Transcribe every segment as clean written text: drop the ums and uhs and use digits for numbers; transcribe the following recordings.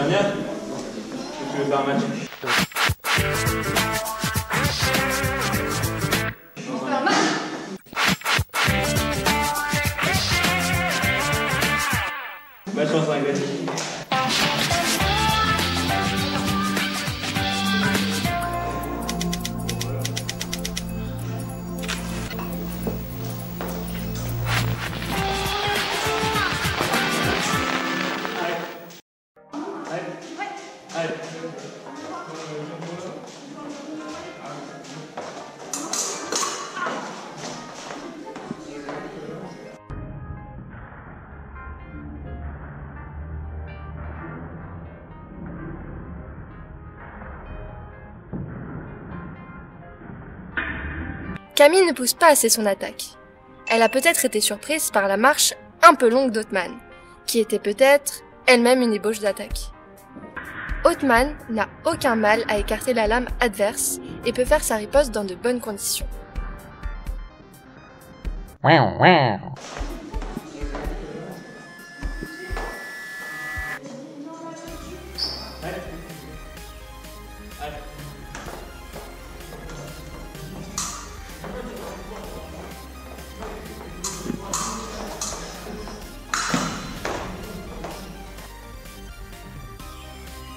dernière, tu veux faire un match? On fait un match? Bonne chance avec les filles. Camille ne pousse pas assez son attaque. Elle a peut-être été surprise par la marche un peu longue d'Othman, qui était peut-être elle-même une ébauche d'attaque. Othman n'a aucun mal à écarter la lame adverse et peut faire sa riposte dans de bonnes conditions.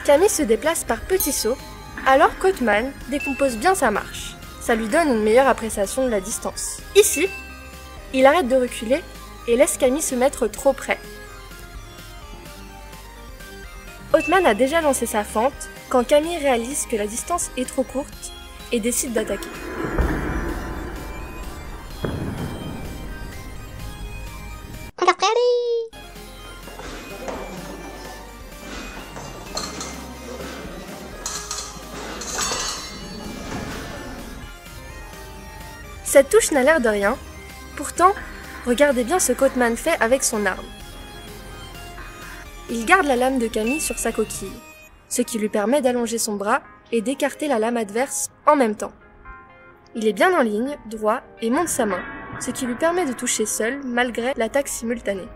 Camille se déplace par petits sauts, alors qu'Othman décompose bien sa marche. Ça lui donne une meilleure appréciation de la distance. Ici, il arrête de reculer et laisse Camille se mettre trop près. Othman a déjà lancé sa fente quand Camille réalise que la distance est trop courte et décide d'attaquer. Cette touche n'a l'air de rien, pourtant, regardez bien ce qu'Othman fait avec son arme. Il garde la lame de Camille sur sa coquille, ce qui lui permet d'allonger son bras et d'écarter la lame adverse en même temps. Il est bien en ligne, droit et monte sa main, ce qui lui permet de toucher seul malgré l'attaque simultanée.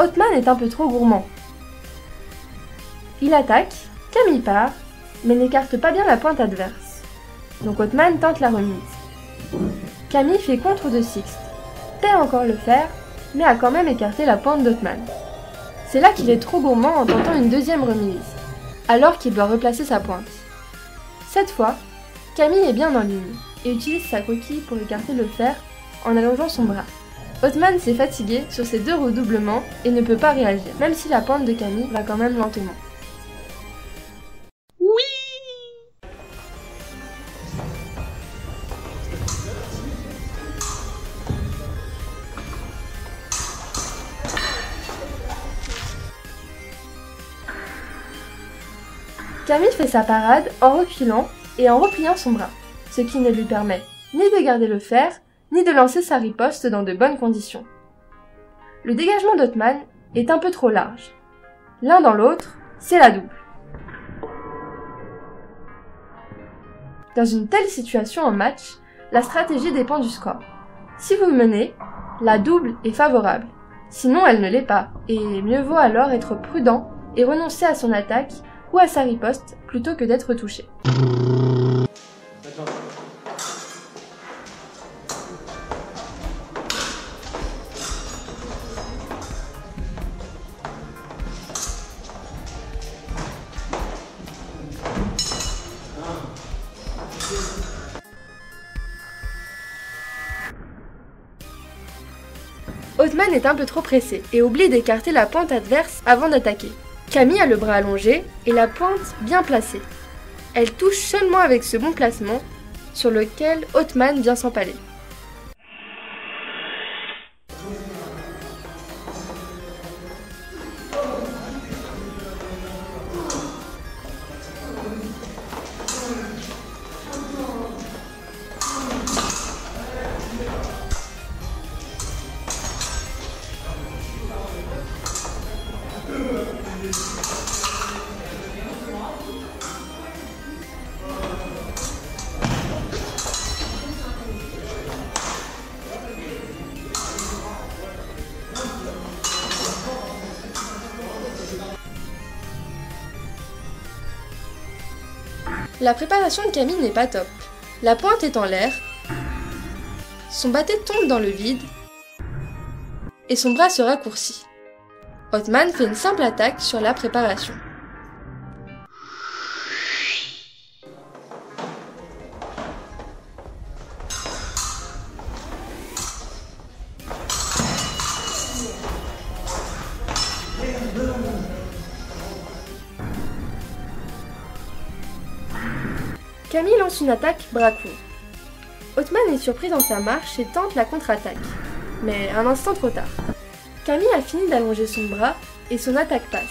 Othman est un peu trop gourmand. Il attaque, Camille part, mais n'écarte pas bien la pointe adverse. Donc Othman tente la remise. Camille fait contre de Sixte, perd encore le fer, mais a quand même écarté la pointe d'Othman. C'est là qu'il est trop gourmand en tentant une deuxième remise, alors qu'il doit replacer sa pointe. Cette fois, Camille est bien en ligne et utilise sa coquille pour écarter le fer en allongeant son bras. Othman s'est fatigué sur ces deux redoublements et ne peut pas réagir, même si la pointe de Camille va quand même lentement. Camille fait sa parade en reculant et en repliant son bras, ce qui ne lui permet ni de garder le fer, ni de lancer sa riposte dans de bonnes conditions. Le dégagement d'Othman est un peu trop large. L'un dans l'autre, c'est la double. Dans une telle situation en match, la stratégie dépend du score. Si vous menez, la double est favorable. Sinon, elle ne l'est pas, et mieux vaut alors être prudent et renoncer à son attaque ou à sa riposte plutôt que d'être touché. Othman est un peu trop pressé et oublie d'écarter la pointe adverse avant d'attaquer. Camille a le bras allongé et la pointe bien placée. Elle touche seulement avec ce bon placement sur lequel Othman vient s'empaler. La préparation de Camille n'est pas top. La pointe est en l'air, son bâtet tombe dans le vide, et son bras se raccourcit. Othman fait une simple attaque sur la préparation. Camille lance une attaque bras court. Othman est surpris dans sa marche et tente la contre-attaque, mais un instant trop tard. Camille a fini d'allonger son bras et son attaque passe.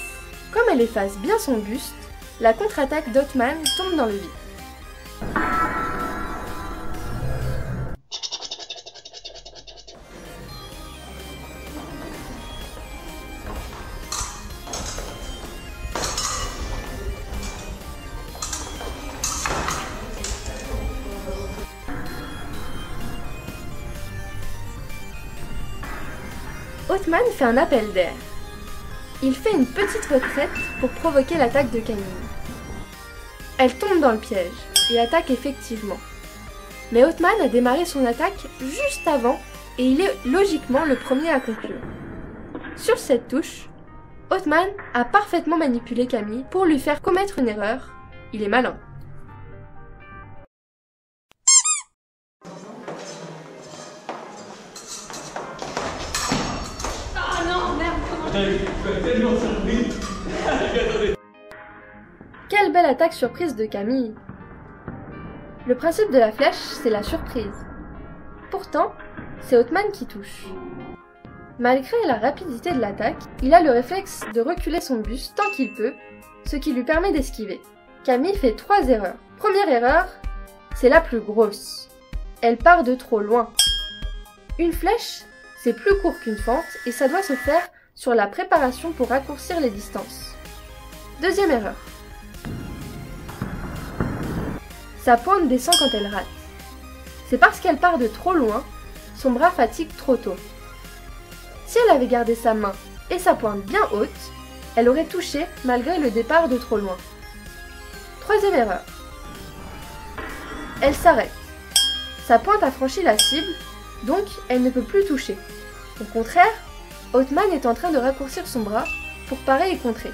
Comme elle efface bien son buste, la contre-attaque d'Othman tombe dans le vide. Othman fait un appel d'air. Il fait une petite retraite pour provoquer l'attaque de Camille. Elle tombe dans le piège et attaque effectivement. Mais Othman a démarré son attaque juste avant et il est logiquement le premier à conclure. Sur cette touche, Othman a parfaitement manipulé Camille pour lui faire commettre une erreur. Il est malin. Quelle belle attaque surprise de Camille! Le principe de la flèche, c'est la surprise. Pourtant, c'est Othman qui touche. Malgré la rapidité de l'attaque, il a le réflexe de reculer son buste tant qu'il peut, ce qui lui permet d'esquiver. Camille fait 3 erreurs. Première erreur, c'est la plus grosse. Elle part de trop loin. Une flèche, c'est plus court qu'une fente et ça doit se faire sur la préparation pour raccourcir les distances. Deuxième erreur. Sa pointe descend quand elle rate. C'est parce qu'elle part de trop loin, son bras fatigue trop tôt. Si elle avait gardé sa main et sa pointe bien haute, elle aurait touché malgré le départ de trop loin. Troisième erreur. Elle s'arrête. Sa pointe a franchi la cible, donc elle ne peut plus toucher. Au contraire, Othman est en train de raccourcir son bras pour parer et contrer.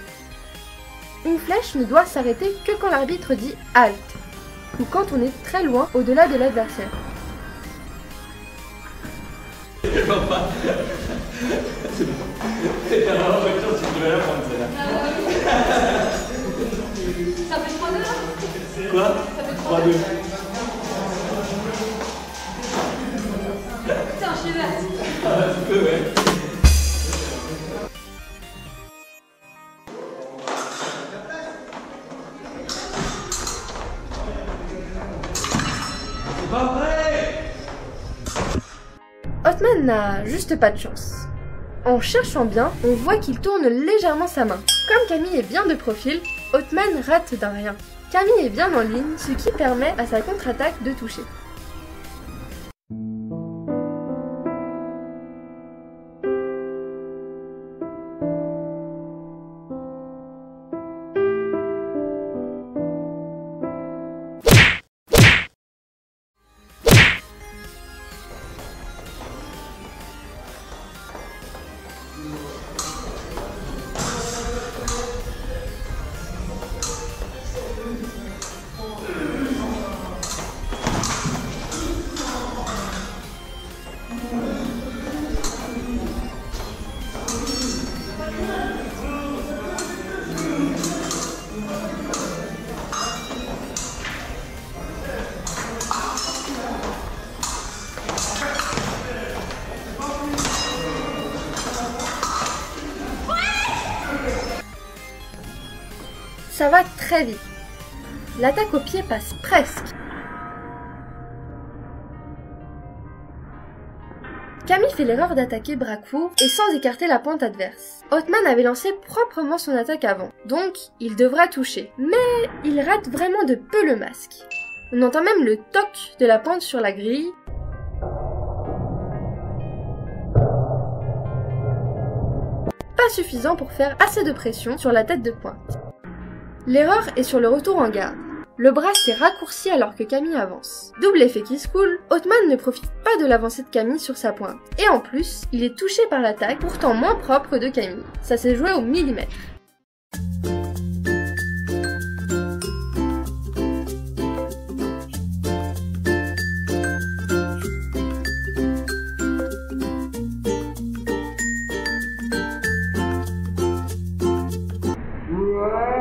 Une flèche ne doit s'arrêter que quand l'arbitre dit « halte » ou quand on est très loin au-delà de l'adversaire. C'est bon. C'est la voiture, si tu veux la prendre, celle-là. Ça fait 3-2 là? Quoi? Ça fait 3-2. Putain, je suis verte. Ah, tu peux, ouais. C'est pas vrai! Othman n'a juste pas de chance. En cherchant bien, on voit qu'il tourne légèrement sa main. Comme Camille est bien de profil, Othman rate d'un rien. Camille est bien en ligne, ce qui permet à sa contre-attaque de toucher. Ça va très vite. L'attaque au pied passe presque. Camille fait l'erreur d'attaquer bras court et sans écarter la pointe adverse. Othman avait lancé proprement son attaque avant, donc il devra toucher. Mais il rate vraiment de peu le masque. On entend même le toc de la pointe sur la grille. Pas suffisant pour faire assez de pression sur la tête de pointe. L'erreur est sur le retour en garde. Le bras s'est raccourci alors que Camille avance. Double effet qui se coule, Hotman ne profite pas de l'avancée de Camille sur sa pointe. Et en plus, il est touché par l'attaque, pourtant moins propre de Camille. Ça s'est joué au millimètre. Ouais.